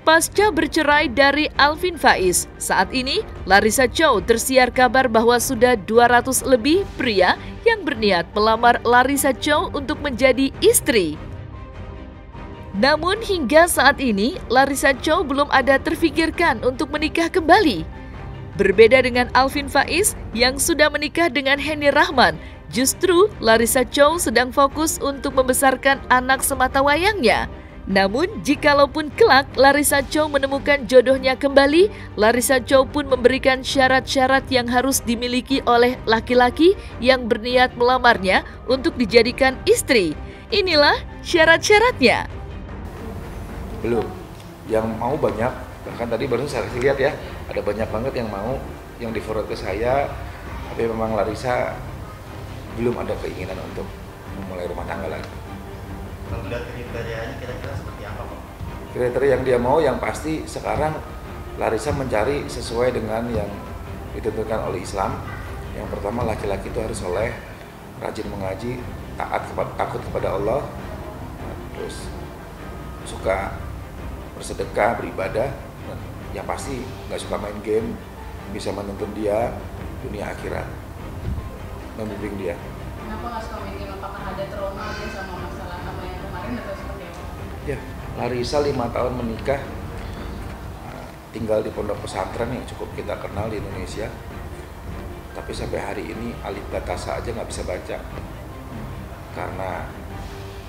Pasca bercerai dari Alvin Faiz, saat ini Larissa Chow tersiar kabar bahwa sudah 200 lebih pria yang berniat melamar Larissa Chow untuk menjadi istri. Namun hingga saat ini, Larissa Chow belum ada terfikirkan untuk menikah kembali. Berbeda dengan Alvin Faiz yang sudah menikah dengan Henny Rahman, justru Larissa Chow sedang fokus untuk membesarkan anak sematawayangnya. Namun, jikalaupun kelak Larissa Chow menemukan jodohnya kembali, Larissa Chow pun memberikan syarat-syarat yang harus dimiliki oleh laki-laki yang berniat melamarnya untuk dijadikan istri. Inilah syarat-syaratnya. Belum, yang mau banyak, bahkan tadi baru saya lihat ya, ada banyak banget yang mau, yang di-forward ke saya, tapi memang Larissa belum ada keinginan untuk memulai rumah tangga lagi. Kalau lihat kriterianya kira-kira seperti apa, Pak? Kriteria yang dia mau yang pasti sekarang Larissa mencari sesuai dengan yang ditentukan oleh Islam. Yang pertama, laki-laki itu harus soleh, rajin mengaji, takut kepada Allah, terus suka bersedekah, beribadah, dan yang pasti nggak suka main game, bisa menuntun dia dunia akhirat, membimbing dia. Kenapa nggak suka main game? Apakah ada trauma dia sama masalah apa yang kemarin atau seperti apa? Ya, Larissa 5 tahun menikah, tinggal di pondok pesantren yang cukup kita kenal di Indonesia, tapi sampai hari ini alif batasa aja nggak bisa baca karena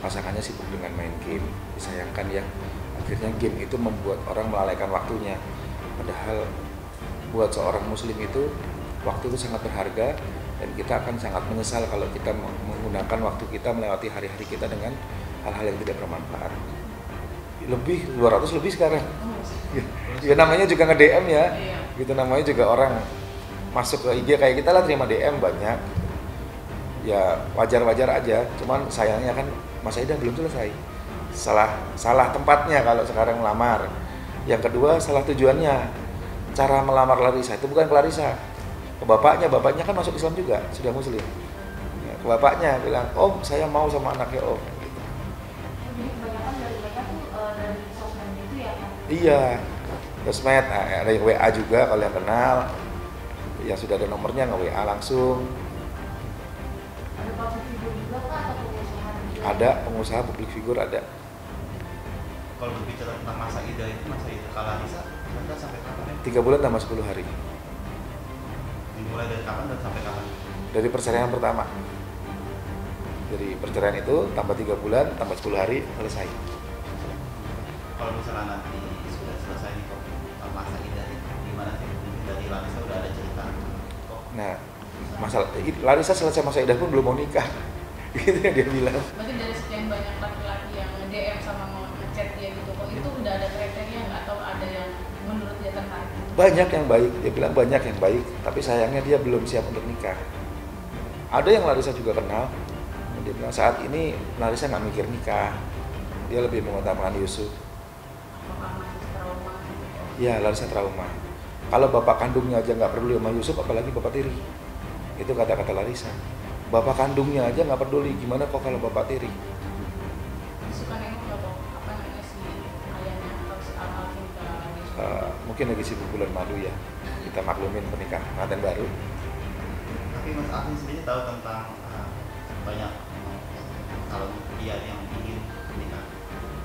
pasangannya sibuk dengan main game. Disayangkan ya, akhirnya game itu membuat orang melalaikan waktunya, padahal buat seorang muslim itu waktu itu sangat berharga, dan kita akan sangat menyesal kalau kita menggunakan waktu kita melewati hari-hari kita dengan hal-hal yang tidak bermanfaat. Lebih 200 lebih sekarang. Ya namanya juga nge-DM ya. Gitu, namanya juga orang masuk ke IG kayak kita lah, terima DM banyak. Ya wajar-wajar aja, cuman sayangnya kan Mas Aidah belum selesai. Salah tempatnya kalau sekarang melamar. Yang kedua, salah tujuannya. Cara melamar Larissa itu bukan ke Larissa, ke bapaknya kan masuk Islam juga, sudah muslim. Ya, ke bapaknya bilang, "Om, saya mau sama anaknya Om." Gitu. Jadi kebanyakan dari mereka tuh dari sosmed itu ya kan? Iya, sosmed, ada yang WA juga kalau yang kenal, yang sudah ada nomornya nge-WA langsung. Ada public figure juga Pak atau pengusaha juga? Ada pengusaha public figure ada. Kalau berbicara tentang masa idah itu, masa idah kalau Larissa, kira-kira sampai kapan ya? 3 bulan tambah 10 hari. Dimulai dari kapan dan sampai kapan? Dari perceraian pertama. Dari perceraian itu tambah 3 bulan, tambah 10 hari, selesai. Kalau misalnya nanti sudah selesai nih kok, masa idah gimana sih? Mungkin dari Larissa udah ada cerita kok. Nah, masalah Larissa selesai masa idah pun belum mau nikah. Gitu yang dia bilang. Berarti dari sekian banyak laki-laki yang nge-DM sama mau nge-chat dia gitu, kok itu udah ada kriteria nggak atau ada yang menurut dia tertarik? Banyak yang baik, dia bilang banyak yang baik, tapi sayangnya dia belum siap untuk nikah. Ada yang Larissa juga kenal, dia bilang saat ini Larissa nggak mikir nikah, dia lebih mengutamakan Yusuf. Apakah masih trauma gitu? Ya, Larissa trauma. Kalau bapak kandungnya aja nggak peduli sama Yusuf, apalagi bapak tiri. Itu kata-kata Larissa. Bapak kandungnya aja nggak peduli, gimana kok kalau bapak tiri? Suka nengok nggak Pak? Apa namanya si ayahnya atau si Alvin ke Yusuf? Mungkin lagi sibuk bulan madu ya, kita maklumin pernikahan pengantin baru. Tapi Mas Alvin sendiri tahu tentang banyak kalau dia yang ingin menikah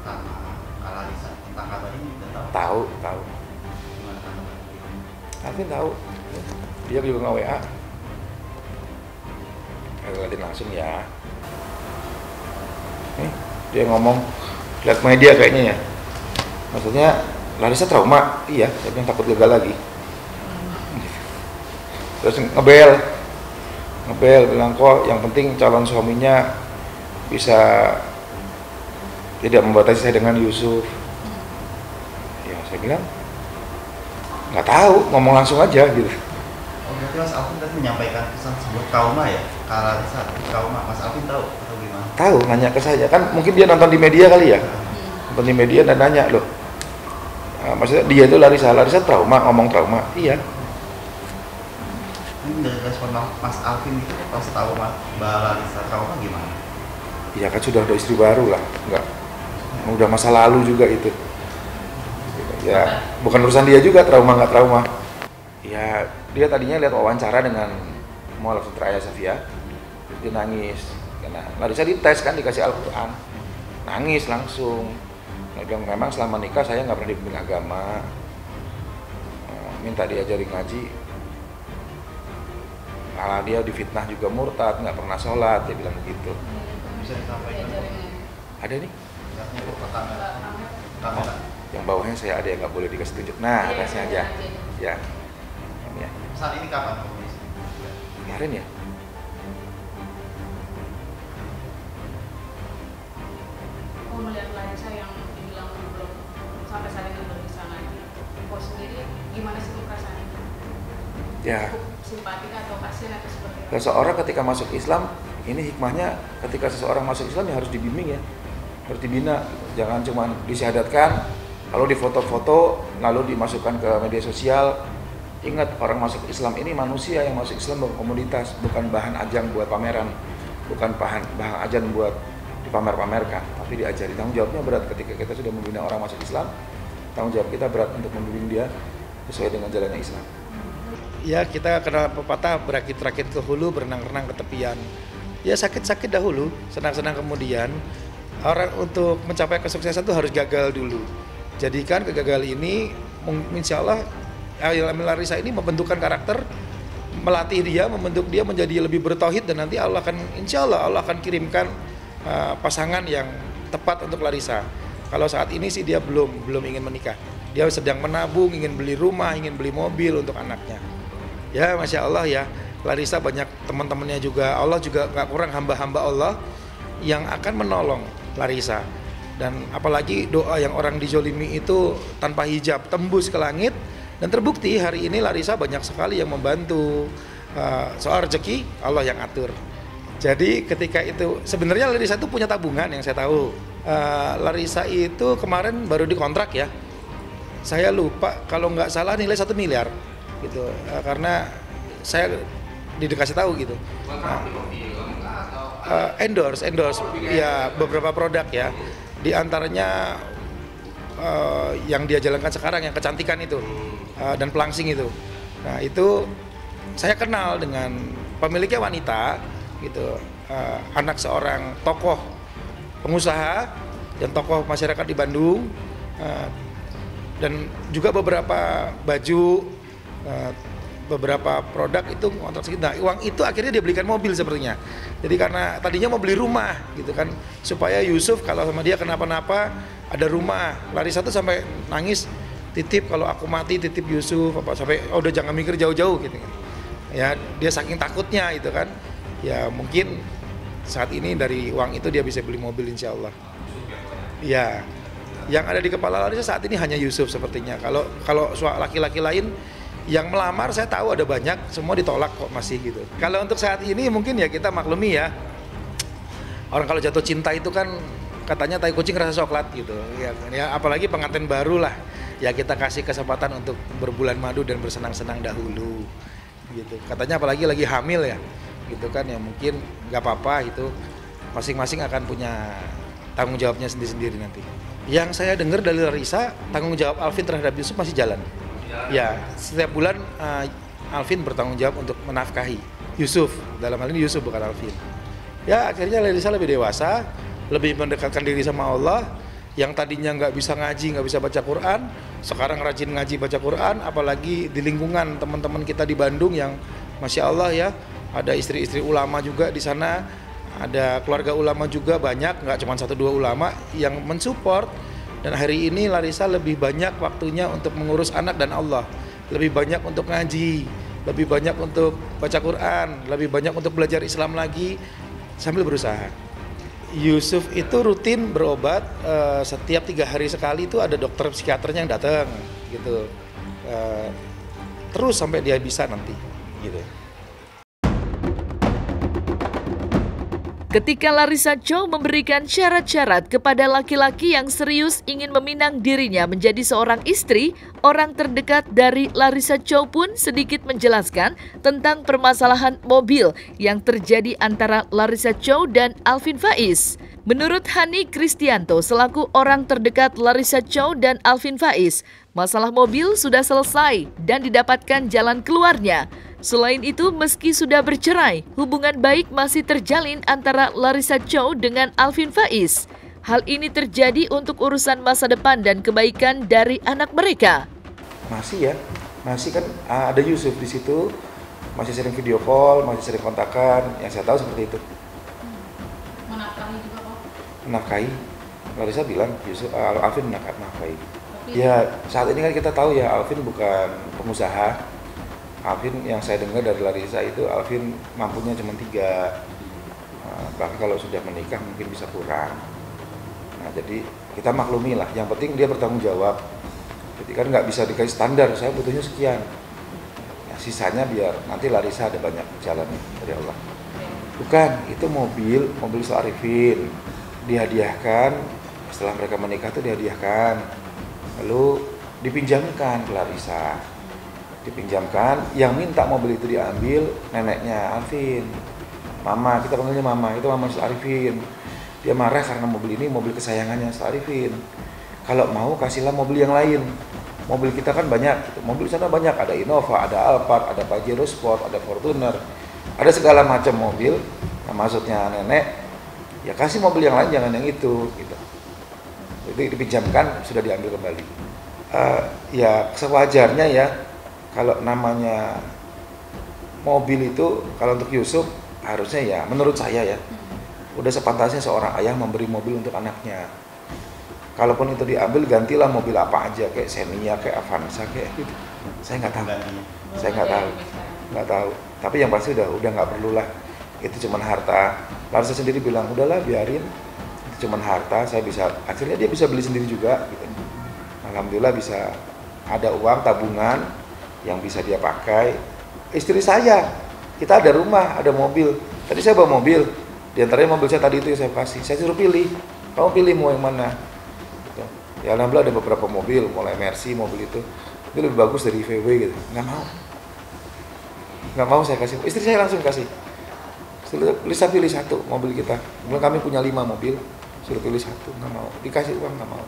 sama Kak Larissa, tentang kabar ini udah tahu? Tahu. Gimana tanggapan dia? Alvin tahu, dia juga nge-WA. Lihatin langsung ya. Dia ngomong, lihat media kayaknya ya. Maksudnya Larissa trauma, iya, dia bilang takut gagal lagi. Terus ngebel bilang kok yang penting calon suaminya bisa tidak membatasi saya dengan Yusuf. Ya saya bilang nggak tahu, ngomong langsung aja gitu. Oh, berarti Mas Alvin tadi menyampaikan pesan sebuah trauma ya? Kak Larissa, trauma. Mas Alvin tahu atau gimana? Tahu, nanya ke saya kan, mungkin dia nonton di media kali ya, nonton di media dan nanya loh. Maksudnya dia itu Larissa trauma, ngomong trauma, iya. Ini dari respon Mas Alvin itu pas tahu Mbak Larissa trauma gimana? Ya kan sudah ada istri baru lah, nggak, udah masa lalu juga itu. Ya bukan urusan dia juga trauma nggak trauma. Ya dia tadinya lihat wawancara dengan Mu'allaf Sutra Ayah Safia, dia nangis karena Larissa dites kan, dikasih Al-Quran, nangis langsung. Dia bilang memang selama nikah saya nggak pernah dibimbing agama, minta diajari ngaji. Malah dia difitnah juga murtad, nggak pernah sholat, dia bilang begitu. Bisa disampaikan? Ada nih, Ke kamera. yang bawahnya saya ada yang nggak boleh dikasih tunjuk. Nah, kasih aja. Ya, ini ya. Saat ini kapan kondisi? Kemarin ya. Oh, melihat Larissa yang dibilang belum sampai saat ini belum bisa ngaji, Iko sendiri gimana sih perasaannya? Ya. Cukup simpatik atau kasihan atau seperti apa? Seseorang ketika masuk Islam, ini hikmahnya ketika seseorang masuk Islam ya harus dibimbing ya, harus dibina. Jangan cuma disyahadatkan, lalu difoto-foto, lalu dimasukkan ke media sosial. Ingat, orang masuk Islam ini manusia yang masuk Islam bukan komoditas, bukan bahan ajang buat pameran, bukan bahan ajang buat dipamer-pamerkan, tapi diajari. Tanggung jawabnya berat ketika kita sudah membina orang masuk Islam. Tanggung jawab kita berat untuk membimbing dia sesuai dengan jalannya Islam. Ya kita kena pepatah berakit-rakit ke hulu, berenang-renang ke tepian. Ya sakit-sakit dahulu, senang-senang kemudian. Orang untuk mencapai kesuksesan itu harus gagal dulu. Jadikan kegagalan ini, insya Allah, Larissa ini membentukkan karakter, melatih dia, membentuk dia menjadi lebih bertauhid, dan nanti Allah akan, insya Allah akan kirimkan pasangan yang tepat untuk Larissa. Kalau saat ini sih dia belum ingin menikah. Dia sedang menabung, ingin beli rumah, ingin beli mobil untuk anaknya. Ya, Masya Allah ya, Larissa banyak teman-temannya juga. Allah juga gak kurang hamba-hamba Allah yang akan menolong Larissa. Dan apalagi doa yang orang dijolimi itu tanpa hijab, tembus ke langit. Dan terbukti hari ini Larissa banyak sekali yang membantu. Soal rezeki, Allah yang atur. Jadi ketika itu, sebenarnya Larissa itu punya tabungan yang saya tahu. Larissa itu kemarin baru dikontrak ya. Saya lupa, kalau nggak salah nilai 1 miliar. Gitu, karena saya dikasih tahu gitu. Endorse ya beberapa produk ya, di antaranya yang dia jalankan sekarang yang kecantikan itu dan pelangsing itu. Nah itu saya kenal dengan pemiliknya wanita gitu, anak seorang tokoh pengusaha dan tokoh masyarakat di Bandung, dan juga beberapa baju, beberapa produk itu kontrak segitu. Nah, uang itu akhirnya dia belikan mobil sepertinya. Jadi karena tadinya mau beli rumah gitu kan, supaya Yusuf kalau sama dia kenapa-napa ada rumah. Larissa tuh sampai nangis, titip kalau aku mati titip Yusuf apa, sampai udah jangan mikir jauh-jauh gitu kan. Ya, dia saking takutnya itu kan. Ya mungkin saat ini dari uang itu dia bisa beli mobil insya Allah. Ya, yang ada di kepala Larissa saat ini hanya Yusuf sepertinya. Kalau laki-laki lain yang melamar saya tahu ada banyak, semua ditolak kok masih gitu. Kalau untuk saat ini mungkin ya kita maklumi ya. Orang kalau jatuh cinta itu kan katanya tai kucing rasa coklat gitu. Ya apalagi pengantin baru lah. Ya kita kasih kesempatan untuk berbulan madu dan bersenang-senang dahulu. Gitu. Katanya apalagi lagi hamil ya. Gitu kan ya, mungkin nggak apa-apa itu. Masing-masing akan punya tanggung jawabnya sendiri-sendiri nanti. Yang saya dengar dari Larissa, tanggung jawab Alvin terhadap Yusuf masih jalan. Ya, setiap bulan Alvin bertanggung jawab untuk menafkahi Yusuf. Dalam hal ini Yusuf bukan Alvin. Ya, akhirnya Larissa lebih dewasa, lebih mendekatkan diri sama Allah. Yang tadinya nggak bisa ngaji, nggak bisa baca Quran, sekarang rajin ngaji baca Quran. Apalagi di lingkungan teman-teman kita di Bandung yang Masya Allah ya, ada istri-istri ulama juga di sana, ada keluarga ulama juga banyak, nggak cuma 1-2 ulama yang mensupport. Dan hari ini Larissa lebih banyak waktunya untuk mengurus anak dan Allah, lebih banyak untuk ngaji, lebih banyak untuk baca Quran, lebih banyak untuk belajar Islam lagi sambil berusaha. Yusuf itu rutin berobat, setiap 3 hari sekali itu ada dokter psikiaternya yang datang gitu, terus sampai dia bisa nanti gitu. Ketika Larissa Chow memberikan syarat-syarat kepada laki-laki yang serius ingin meminang dirinya menjadi seorang istri, orang terdekat dari Larissa Chow pun sedikit menjelaskan tentang permasalahan mobil yang terjadi antara Larissa Chow dan Alvin Faiz. Menurut Hani Kristianto selaku orang terdekat Larissa Chow dan Alvin Faiz, masalah mobil sudah selesai dan didapatkan jalan keluarnya. Selain itu, meski sudah bercerai, hubungan baik masih terjalin antara Larissa Chow dengan Alvin Faiz. Hal ini terjadi untuk urusan masa depan dan kebaikan dari anak mereka. Masih ya, masih kan ada Yusuf di situ, masih sering video call, masih sering kontakan, yang saya tahu seperti itu. Menafkahi juga kok? Menafkahi, Larissa bilang Yusuf, Alvin menafkahi. Ya saat ini kan kita tahu ya Alvin bukan pengusaha. Alvin yang saya dengar dari Larissa itu Alvin mampunya cuma 3, bahkan kalau sudah menikah mungkin bisa kurang. Nah jadi kita maklumi lah, yang penting dia bertanggung jawab. Jadi kan nggak bisa dikasih standar, saya butuhnya sekian. Nah, sisanya biar nanti Larissa ada banyak jalan dari Allah. Bukan, itu mobil Arifin dihadiahkan setelah mereka menikah itu dihadiahkan, lalu dipinjamkan ke Larissa. Dipinjamkan, yang minta mobil itu diambil neneknya Alvin, mama, kita panggilnya mama, itu mama Arifin. Dia marah karena mobil ini mobil kesayangannya Arifin. Kalau mau kasihlah mobil yang lain. Mobil kita kan banyak, mobil sana banyak, ada Innova, ada Alphard, ada Pajero Sport, ada Fortuner, ada segala macam mobil. Nah, maksudnya nenek, ya kasih mobil yang lain, jangan yang itu, gitu. Itu dipinjamkan, sudah diambil kembali. Ya sewajarnya ya. Kalau namanya mobil itu, kalau untuk Yusuf harusnya ya, menurut saya ya, udah sepantasnya seorang ayah memberi mobil untuk anaknya. Kalaupun itu diambil, gantilah mobil apa aja, kayak Xenia, kayak Avanza, kayak gitu. Saya nggak tahu. Tapi yang pasti udah nggak perlulah. Itu cuman harta. Larissa sendiri bilang, udahlah biarin. Itu cuman harta. Akhirnya dia bisa beli sendiri juga. Gitu. Alhamdulillah bisa ada uang tabungan yang bisa dia pakai. Istri saya, kita ada rumah, ada mobil. Tadi saya bawa mobil, di antaranya mobil saya tadi itu yang saya kasih. Saya suruh pilih, kamu pilih mau yang mana. Gitu. Ya alhamdulillah ada beberapa mobil, mulai Mercy, mobil itu lebih bagus dari VW gitu. Nggak mau saya kasih. Istri saya langsung kasih. Suruh pilih satu mobil kita. Kemudian kami punya 5 mobil, suruh pilih satu, nggak mau. Dikasih uang nggak mau.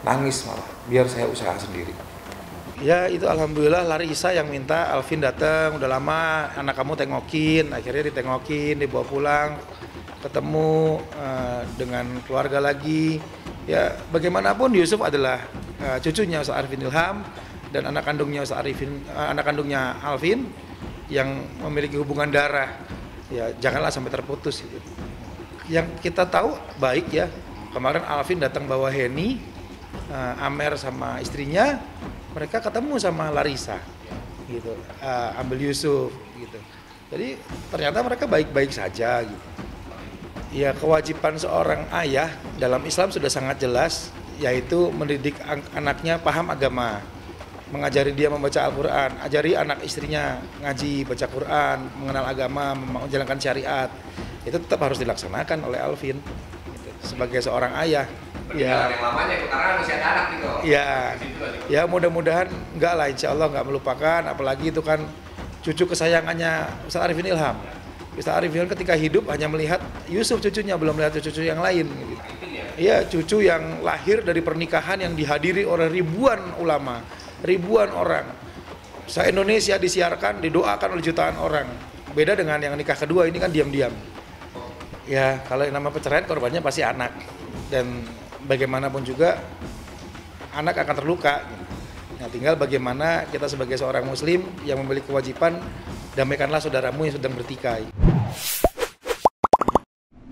Nangis malah, biar saya usaha sendiri. Ya itu alhamdulillah Larissa yang minta Alvin datang, udah lama anak kamu tengokin, akhirnya ditengokin, dibawa pulang, ketemu dengan keluarga lagi. Ya bagaimanapun Yusuf adalah cucunya Ustaz Arifin Ilham dan anak kandungnya Alvin yang memiliki hubungan darah. Ya janganlah sampai terputus. Gitu. Yang kita tahu baik ya, kemarin Alvin datang bawa Heni, Amer sama istrinya. Mereka ketemu sama Larissa, gitu, ambil Yusuf, gitu. Jadi ternyata mereka baik-baik saja, gitu. Ya kewajiban seorang ayah dalam Islam sudah sangat jelas, yaitu mendidik anaknya paham agama, mengajari dia membaca Al-Quran, ajari anak istrinya ngaji, baca Quran, mengenal agama, menjalankan syariat. Itu tetap harus dilaksanakan oleh Alvin, gitu, sebagai seorang ayah. Ya, yang lamanya karena masih ada anak gitu. Ya mudah-mudahan enggak lah, insya Allah enggak melupakan, apalagi itu kan cucu kesayangannya Ustaz Arifin Ilham. Ustaz Arifin ketika hidup hanya melihat Yusuf cucunya, belum melihat cucu yang lain. Iya, cucu yang lahir dari pernikahan yang dihadiri oleh ribuan ulama, ribuan orang. Se-Indonesia disiarkan, didoakan oleh jutaan orang. Beda dengan yang nikah kedua, ini kan diam-diam. Ya, kalau yang nama perceraian korbannya pasti anak. Dan bagaimanapun juga anak akan terluka. Nah, tinggal bagaimana kita sebagai seorang muslim yang memiliki kewajiban damaikanlah saudaramu yang sedang bertikai.